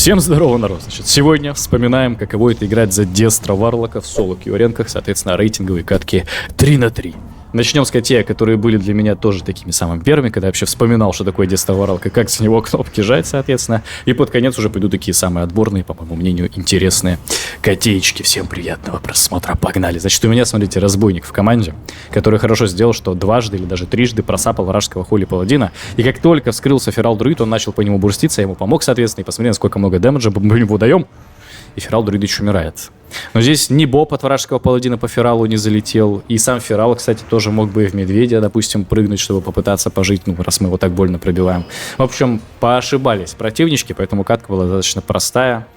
Всем здорово, народ. Значит, сегодня вспоминаем, каково это играть за Дестра Варлока в соло-кьюренках, соответственно, рейтинговые катки 3/3. Начнем с те, которые были для меня тоже такими самыми первыми, когда я вообще вспоминал, что такое Дестра Варлок и как с него кнопки жать, соответственно. И под конец уже пойдут такие самые отборные, по моему мнению, интересные котеечки. Всем приятного просмотра, погнали. Значит, у меня, смотрите, разбойник в команде, который хорошо сделал, что дважды или даже трижды просапал вражеского Холли Паладина. И как только вскрылся Ферал Друид, он начал по нему бурститься, я ему помог, соответственно, и посмотрели, сколько много дэмэджа мы ему даем. И Ферал Друидыч умирает. Но здесь ни боб от вражеского паладина по Фералу не залетел. И сам Ферал, кстати, тоже мог бы и в медведя, допустим, прыгнуть, чтобы попытаться пожить, ну, раз мы его так больно пробиваем. В общем, поошибались противнички, поэтому катка была достаточно простая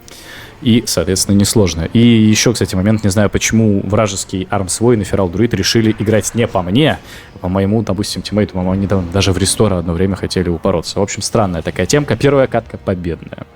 и, соответственно, несложная. И еще, кстати, момент, не знаю, почему вражеский Армс Воин и Ферал Друид решили играть не по мне, а по моему, допустим, тиммейту. Они там даже в рестора одно время хотели упороться. В общем, странная такая темка. Первая катка победная.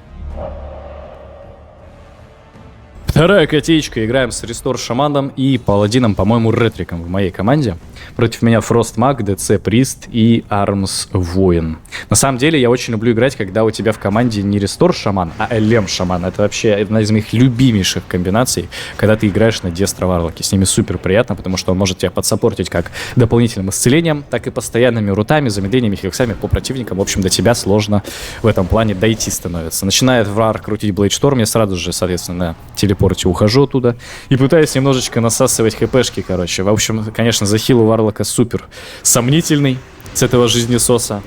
Вторая котеечка. Играем с Рестор Шаманом и Паладином, по-моему, Ретриком в моей команде. Против меня Фрост Маг, ДЦ Прист и Армс Воин. На самом деле, я очень люблю играть, когда у тебя в команде не Рестор Шаман, а Элем Шаман. Это вообще одна из моих любимейших комбинаций, когда ты играешь на Дестра Варлоке. С ними супер приятно, потому что он может тебя подсаппортить как дополнительным исцелением, так и постоянными рутами, замедлениями, хилксами по противникам. В общем, до тебя сложно в этом плане дойти становится. Начинает враг крутить Блейдшторм, я сразу же, соответственно, на телепорте ухожу оттуда и пытаюсь немножечко насасывать хпшки, короче. В общем, конечно, захил у Варлока супер сомнительный с этого жизнесоса.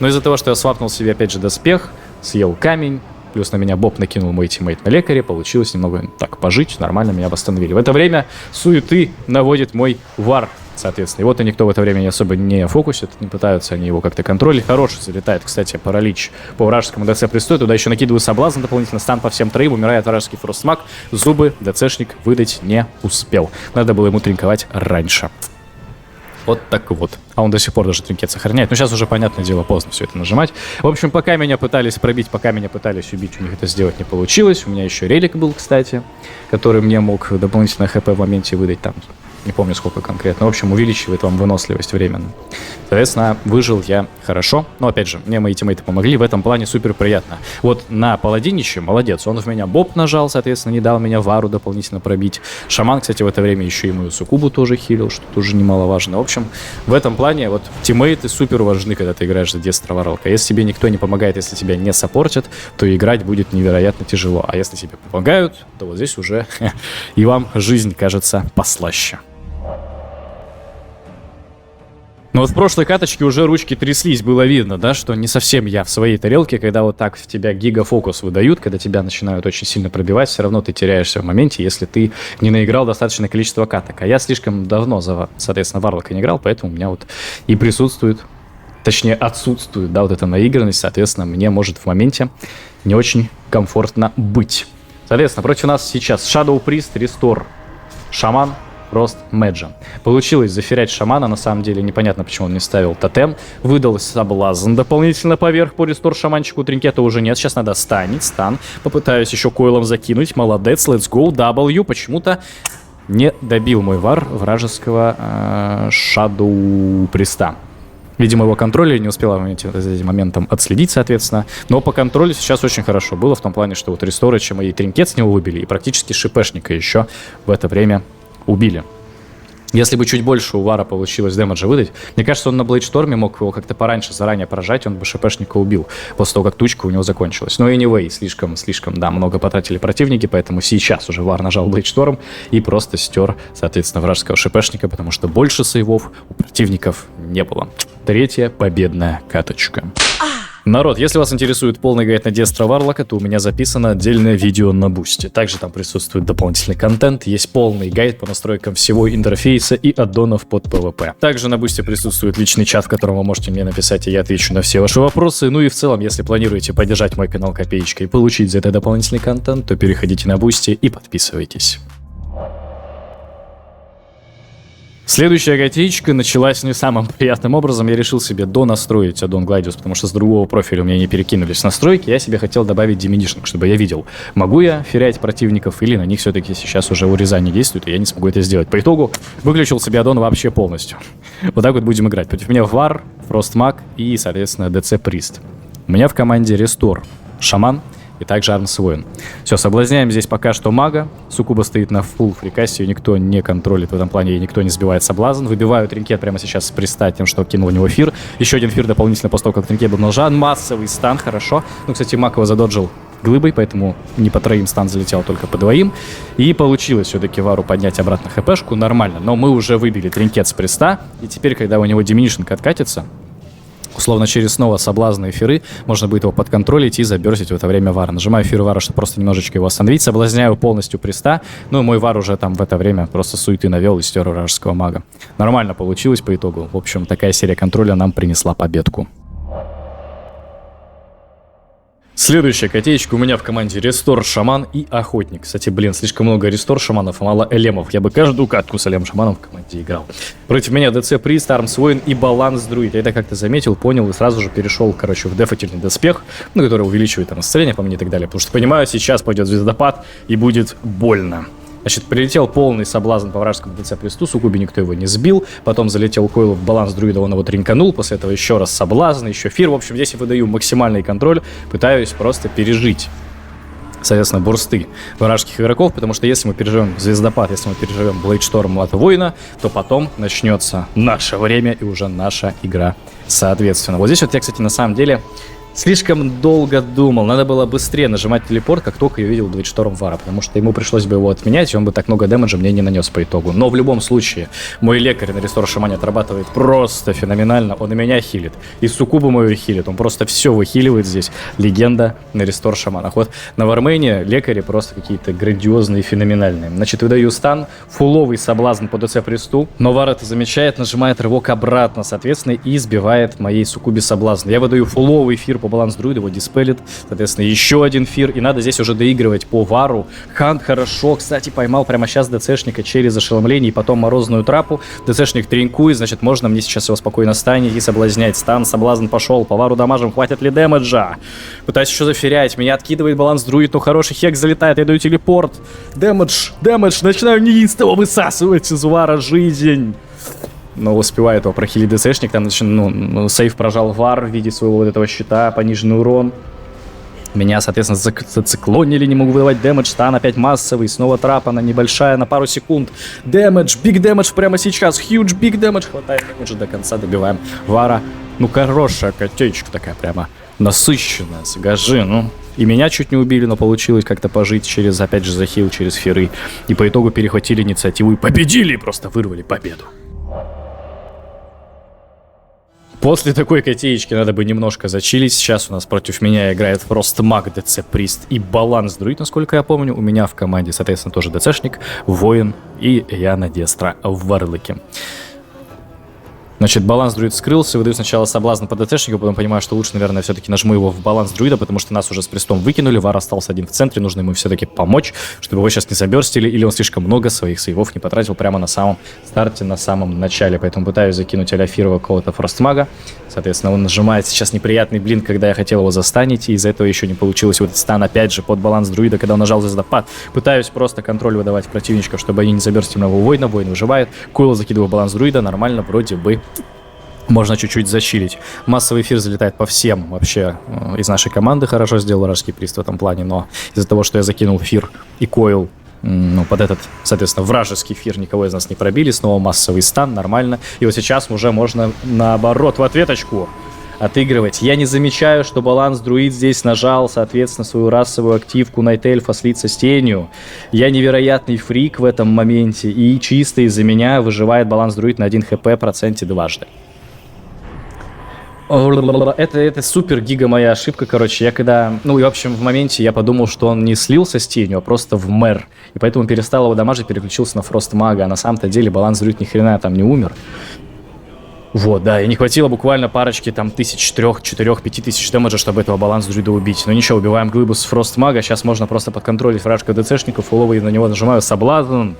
Но из-за того, что я свапнул себе, опять же, доспех, съел камень, плюс на меня боб накинул мой тиммейт на лекаре, получилось немного так пожить, нормально меня восстановили. В это время суеты наводит мой вар, соответственно. И вот никто в это время особо не фокусит, не пытаются они его как-то контролить. Хороший залетает, кстати, паралич по вражескому ДЦ Присту. Туда еще накидываю соблазн дополнительно, стан по всем троим, умирает вражеский Фростмаг. Зубы ДЦшник выдать не успел. Надо было ему тринковать раньше. Вот так вот. А он до сих пор даже тринкет сохраняет. Но сейчас уже, понятное дело, поздно все это нажимать. В общем, пока меня пытались пробить, пока меня пытались убить, у них это сделать не получилось. У меня еще релик был, кстати, который мне мог дополнительное хп в моменте выдать там. Не помню, сколько конкретно. В общем, увеличивает вам выносливость временно. Соответственно, выжил я хорошо. Но, опять же, мне мои тиммейты помогли. В этом плане супер приятно. Вот на Паладинище молодец. Он в меня боб нажал, соответственно, не дал меня вару дополнительно пробить. Шаман, кстати, в это время еще и мою суккубу тоже хилил, что тоже немаловажно. В общем, в этом плане вот тиммейты супер важны, когда ты играешь за Дестра Варлока. Если тебе никто не помогает, если тебя не саппортят, то играть будет невероятно тяжело. А если тебе помогают, то вот здесь уже и вам жизнь кажется послаще. Но вот в прошлой каточке уже ручки тряслись, было видно, да, что не совсем я в своей тарелке, когда вот так в тебя гигафокус выдают, когда тебя начинают очень сильно пробивать, все равно ты теряешься в моменте, если ты не наиграл достаточное количество каток. А я слишком давно за, соответственно, Варлока не играл, поэтому у меня вот и присутствует, точнее отсутствует, да, вот эта наигранность, соответственно, мне может в моменте не очень комфортно быть. Соответственно, против нас сейчас Shadow Priest, Restore, Шаман, Фрост Мэджа. Получилось заферять шамана, на самом деле непонятно, почему он не ставил тотем. Выдал соблазн дополнительно поверх по рестор шаманчику, тринкета уже нет, сейчас надо станить, стан. Попытаюсь еще койлом закинуть, молодец, let's go, W. Почему-то не добил мой вар вражеского Shadow Приста. Видимо, его контроль не успела в этим моментом отследить, соответственно. Но по контролю сейчас очень хорошо было, в том плане, что вот ресторы, чем и тринкет с него выбили, и практически шипешника еще в это время убили. Если бы чуть больше у Вара получилось дэмэджа выдать, мне кажется, он на Блейдшторме мог его как-то пораньше, заранее поражать, он бы ШПшника убил, после того, как тучка у него закончилась. Но anyway, слишком, да, много потратили противники, поэтому сейчас уже Вар нажал Блейдшторм и просто стер, соответственно, вражеского ШПшника, потому что больше сейвов у противников не было. Третья победная каточка. Народ, если вас интересует полный гайд на Дестра Варлока, то у меня записано отдельное видео на Бусти. Также там присутствует дополнительный контент, есть полный гайд по настройкам всего интерфейса и аддонов под PvP. Также на Бусти присутствует личный чат, в котором вы можете мне написать, и я отвечу на все ваши вопросы. Ну и в целом, если планируете поддержать мой канал копеечкой и получить за это дополнительный контент, то переходите на Бусти и подписывайтесь. Следующая котеечка началась не самым приятным образом. Я решил себе донастроить аддон Gladius, потому что с другого профиля у меня не перекинулись настройки. Я себе хотел добавить Diminishing, чтобы я видел, могу я ферять противников или на них все-таки сейчас уже урезание действует, и я не смогу это сделать. По итогу выключил себе аддон вообще полностью. Вот так вот будем играть. Против меня Вар, Фростмаг и, соответственно, ДЦ Прист. У меня в команде Рестор Шаман и также Армс Воин. Все, соблазняем здесь пока что мага. Суккуба стоит на фулл фрикасте, ее никто не контролит в этом плане, и никто не сбивает соблазн. Выбиваю тринкет прямо сейчас с приста тем, что кинул в него фир. Еще один фир дополнительно после того, как тринкет был нажан. Массовый стан, хорошо. Ну, кстати, маг его задоджил глыбой, поэтому не по троим стан залетел, только по двоим. И получилось все-таки Вару поднять обратно хпшку, нормально. Но мы уже выбили тринкет с приста, и теперь, когда у него диминишинг откатится, условно через снова соблазны и фиры, можно будет его подконтролить и заберсить в это время Вара. Нажимаю фир Вара, чтобы просто немножечко его остановить, соблазняю полностью приста, ну и мой Вар уже там в это время просто суеты навел и стер вражеского мага. Нормально получилось по итогу. В общем, такая серия контроля нам принесла победку. Следующая котеечка у меня в команде Рестор Шаман и Охотник. Кстати, блин, слишком много Рестор Шаманов, а мало Элемов. Я бы каждую катку с Элем Шаманом в команде играл. Против меня ДЦ Прист, Армс Воин и Баланс Друид. Я это как-то заметил, понял и сразу же перешел, короче, в дефательный доспех, ну, который увеличивает там исцеление по мне и так далее. Потому что понимаю, сейчас пойдет звездопад и будет больно. Значит, прилетел полный соблазн по вражескому ДЦ Присту, Суккубе никто его не сбил, потом залетел Койл в Баланс Друида, он его тринканул, после этого еще раз соблазн, еще фир. В общем, здесь я выдаю максимальный контроль, пытаюсь просто пережить, соответственно, бурсты вражеских игроков, потому что если мы переживем звездопад, если мы переживем Блейдшторм от Воина, то потом начнется наше время и уже наша игра, соответственно. Вот здесь вот я, кстати, на самом деле слишком долго думал. Надо было быстрее нажимать телепорт, как только я увидел Блейдшторм Вара, потому что ему пришлось бы его отменять, и он бы так много дэмэджа мне не нанес по итогу. Но в любом случае, мой лекарь на Рестор Шамане отрабатывает просто феноменально. Он и меня хилит, и Суккубу мою хилит. Он просто все выхиливает здесь. Легенда на Рестор Шаманах. Вот на Вармейне лекари просто какие-то грандиозные и феноменальные. Значит, выдаю стан, фуловый соблазн по ДЦ Присту, но Вар это замечает, нажимает рывок обратно, соответственно, и сбивает моей Суккубе соблазн. Я выдаю фуловый фир по Баланс Друид, его диспелит, соответственно, еще один фир, и надо здесь уже доигрывать по Вару. Хант хорошо, кстати, поймал прямо сейчас ДЦшника через ошеломление и потом морозную трапу. ДЦшник тринкует, значит, можно мне сейчас его спокойно станить и соблазнять. Стан, соблазн пошел, по Вару дамажем, хватит ли дэмэджа? Пытаюсь еще зафирять, меня откидывает Баланс Друид, но хороший хекс залетает, я даю телепорт. Дэмэдж, начинаю неистово высасывать из Вара жизнь. Но успевает его прохилить ДЦшник, там сейф прожал Вар в виде своего вот этого щита, пониженный урон. Меня, соответственно, зациклонили, не могу выдавать дэмэдж, стан опять массовый, снова трапа, она небольшая, на пару секунд. Дэмэдж, биг дэмэдж прямо сейчас, хьюдж биг дэмэдж, хватает дэмэджа до конца, добиваем Вара. Ну, хорошая котечка такая прямо насыщенная, сагажи, ну. И меня чуть не убили, но получилось как-то пожить через, опять же, захил, через фиры. И по итогу перехватили инициативу и победили, просто вырвали победу. После такой котеечки надо бы немножко зачилить. Сейчас у нас против меня играет просто маг, ДЦ Прист и Баланс Друид, насколько я помню. У меня в команде, соответственно, тоже ДЦшник, Воин и Яна Дестра в Варлыке. Значит, Баланс Друид скрылся, выдаю сначала соблазн по ДЦшнику, потом понимаю, что лучше, наверное, все-таки нажму его в Баланс Друида, потому что нас уже с Пристом выкинули, Вар остался один в центре, нужно ему все-таки помочь, чтобы его сейчас не заберстили, или он слишком много своих сейвов не потратил прямо на самом старте, на самом начале, поэтому пытаюсь закинуть Аляфирова какого-то фростмага, соответственно, он нажимает сейчас неприятный блин, когда я хотел его застанить, и из-за этого еще не получилось вот этот стан, опять же, под Баланс Друида, когда он нажал звездопад, пытаюсь просто контроль выдавать противничков, чтобы они не заберстили моего Воина, Воин выживает, Койл закидываю Баланс Друида, нормально, вроде бы. Можно чуть-чуть зачилить. Массовый эфир залетает по всем вообще из нашей команды. Хорошо сделал вражеский прист в этом плане, но из-за того, что я закинул фир и койл, ну, под этот, соответственно, вражеский эфир никого из нас не пробили. Снова массовый стан, нормально. И вот сейчас уже можно наоборот в ответочку отыгрывать. Я не замечаю, что Баланс Друид здесь нажал, соответственно, свою расовую активку Найт Эльфа слиться с тенью. Я невероятный фрик в этом моменте. И чисто из-за меня выживает Баланс Друид на 1 хп проценте дважды. Это супер гига моя ошибка, короче, я когда, ну и в общем в моменте я подумал, что он не слился с тенью, а просто вмер, и поэтому перестал его дамажить, переключился на Фрост Мага, а на самом-то деле Баланс Друид ни хрена там не умер. Вот, да, и не хватило буквально парочки там 3, 4, 5 тысяч дэмэджа, чтобы этого Баланс Друида убить. Но ничего, убиваем глыбу с Фрост Мага, сейчас можно просто подконтролить вражка ДЦшников, фуловый на него нажимаю соблазн.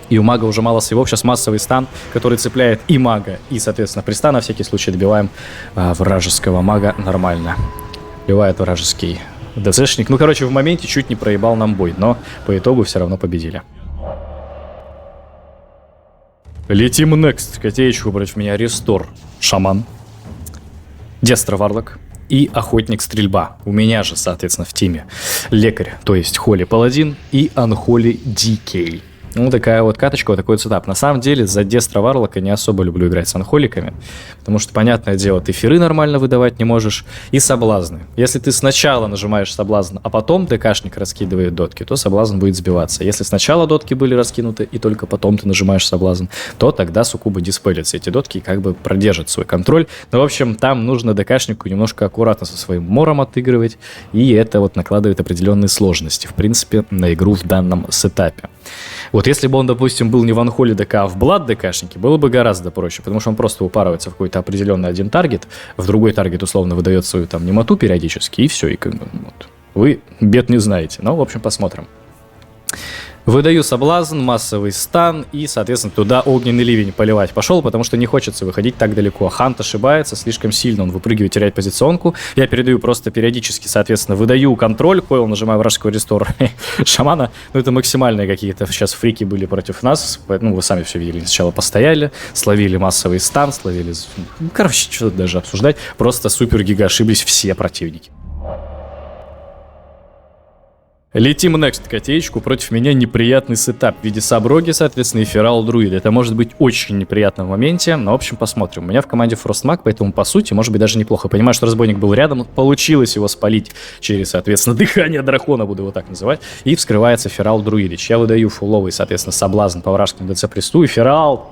И у мага уже мало сейвов, сейчас массовый стан, который цепляет и мага, и, соответственно, приста. На всякий случай добиваем вражеского мага нормально. Убивает вражеский ДЦшник. Ну, короче, в моменте чуть не проебал нам бой, но по итогу все равно победили. Летим next. Котеечку против меня Рестор Шаман. Дестра Варлок. и охотник стрельба. У меня же, соответственно, в тиме лекарь, то есть Холли Паладин и Анхоли Дикей. Ну, такая вот каточка, вот такой вот сетап. На самом деле, за Дестра Варлока не особо люблю играть с анхоликами, потому что, понятное дело, ты фиры нормально выдавать не можешь, и соблазны. Если ты сначала нажимаешь соблазн, а потом ДКшник раскидывает дотки, то соблазн будет сбиваться. Если сначала дотки были раскинуты, и только потом ты нажимаешь соблазн, то тогда суккубы диспелятся эти дотки и как бы продержат свой контроль. Но, в общем, там нужно ДКшнику немножко аккуратно со своим мором отыгрывать, и это вот накладывает определенные сложности, в принципе, на игру в данном сетапе. Вот если бы он, допустим, был не в Анхоле ДК, а в Блад ДКшнике, было бы гораздо проще, потому что он просто упарывается в какой-то определенный один таргет, в другой таргет условно выдает свою там немоту периодически, и все, и как бы вот. Вы бед не знаете. Но, в общем, посмотрим. Выдаю соблазн, массовый стан и, соответственно, туда огненный ливень поливать пошел, потому что не хочется выходить так далеко. Хант ошибается слишком сильно, он выпрыгивает, теряет позиционку. Я передаю просто периодически, соответственно, выдаю контроль, койл, нажимаю вражеского рестора шамана. Ну, это максимальные какие-то сейчас фрики были против нас. Ну, вы сами все видели. Сначала постояли, словили массовый стан, словили... Короче, что-то даже обсуждать. Просто супер-гига ошиблись все противники. Летим next котеечку. Против меня неприятный сетап в виде саброги, соответственно, и ферал друида. Это может быть очень неприятно в моменте, но, в общем, посмотрим. У меня в команде Frostmag, поэтому, по сути, может быть, даже неплохо. Понимаю, что разбойник был рядом, получилось его спалить через, соответственно, дыхание дракона, буду его так называть, и вскрывается ферал друидич. Я выдаю фуловый, соответственно, соблазн по вражескому ДЦ-присту, и ферал...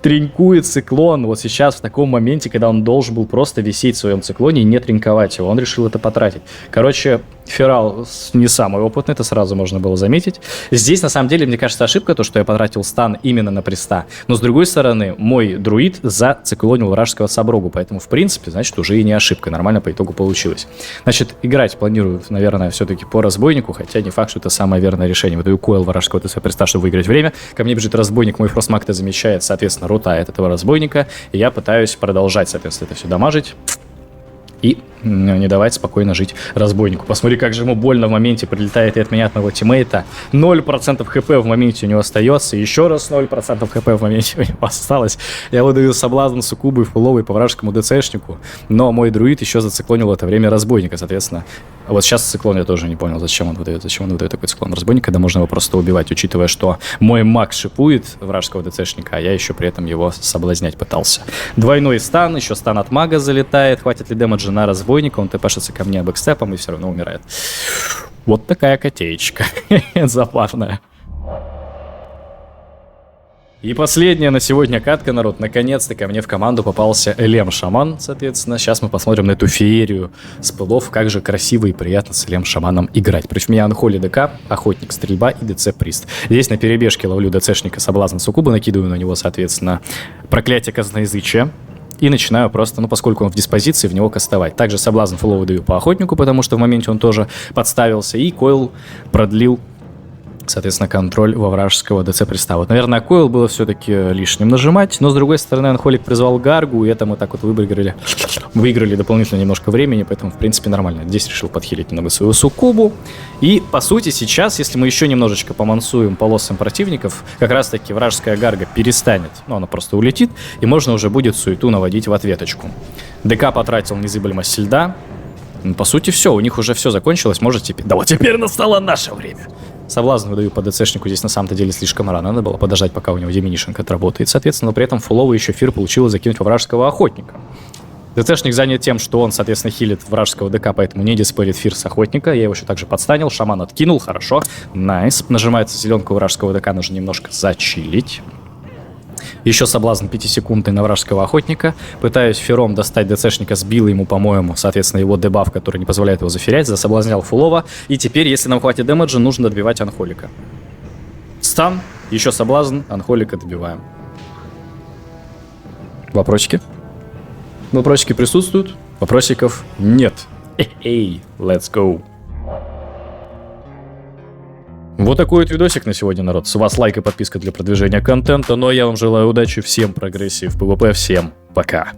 тринкует циклон вот сейчас в таком моменте, когда он должен был просто висеть в своем циклоне и не тринковать его. Он решил это потратить. Короче, ферал не самый опытный, это сразу можно было заметить. Здесь, на самом деле, мне кажется, ошибка то, что я потратил стан именно на приста. Но, с другой стороны, мой друид зациклонил вражеского саброгу, поэтому, в принципе, значит, уже и не ошибка. Нормально по итогу получилось. Значит, играть планирую, наверное, все-таки по разбойнику, хотя не факт, что это самое верное решение. Выдаю койл вражеского приста, чтобы выиграть время. Ко мне бежит разбойник, мой Frostmag это замечает, соответственно, рутает этого разбойника, и я пытаюсь продолжать, соответственно, это все дамажить и не давать спокойно жить разбойнику. Посмотри, как же ему больно в моменте, прилетает и от меня, от моего тиммейта. 0% хп в моменте у него остается, еще раз 0% хп в моменте у него осталось. Я выдаю соблазн суккубы фуловый по вражескому ДЦшнику, но мой друид еще зациклонил в это время разбойника, соответственно. Вот сейчас циклон я тоже не понял, зачем он выдает такой циклон разбойника, когда можно его просто убивать, учитывая, что мой маг шипует вражеского ДЦшника, а я еще при этом его соблазнять пытался. Двойной стан, еще стан от мага залетает, хватит ли дэмэджа на разбойника, он тэпашится ко мне бэкстепом и все равно умирает. Вот такая котеечка. Забавная. И последняя на сегодня катка, народ. Наконец-то ко мне в команду попался Элем-шаман, соответственно. Сейчас мы посмотрим на эту феерию спылов, как же красиво и приятно с Элем-шаманом играть. Против меня Анхоли ДК, охотник стрельба и ДЦ-прист. Здесь на перебежке ловлю ДЦшника соблазн суккуба, накидываю на него, соответственно, проклятие казноязычия. И начинаю просто, ну, поскольку он в диспозиции, в него кастовать. Также соблазн фуловый даю по охотнику, потому что в моменте он тоже подставился. И койл продлил, соответственно, контроль во вражеского ДЦ-приста. Вот, наверное, койл было все-таки лишним нажимать, но, с другой стороны, Анхолик призвал Гаргу, и это мы так вот выиграли дополнительно немножко времени, поэтому, в принципе, нормально. Здесь решил подхилить немного свою суккубу. И, по сути, сейчас, если мы еще немножечко помансуем полосам противников, как раз-таки вражеская Гарга перестанет, ну, она просто улетит, и можно уже будет суету наводить в ответочку. ДК потратил незыблемость льда. По сути, все, у них уже все закончилось, можете... Да вот теперь настало наше время. Соблазн выдаю по ДЦшнику, здесь на самом-то деле слишком рано, надо было подождать, пока у него диминишинг отработает, соответственно, но при этом фуловый еще фир получилось закинуть во вражеского охотника. ДЦшник занят тем, что он, соответственно, хилит вражеского ДК, поэтому не диспелит фир с охотника, я его еще также подстанил, шаман откинул, хорошо, найс, нажимается зеленка у вражеского ДК, нужно немножко зачилить. Еще соблазн 5-секундный на вражеского охотника. Пытаюсь фером достать ДЦшника, сбил ему, по-моему, соответственно, его дебаф, который не позволяет его заферять, засоблазнял фулова. И теперь, если нам хватит дэмэджа, нужно добивать Анхолика. Стан, еще соблазн, Анхолика добиваем. Вопросики? Вопросики присутствуют? Вопросиков нет. Эй, let's go. Вот такой вот видосик на сегодня, народ. С вас лайк и подписка для продвижения контента. Ну а я вам желаю удачи, всем прогрессии в PvP, всем пока.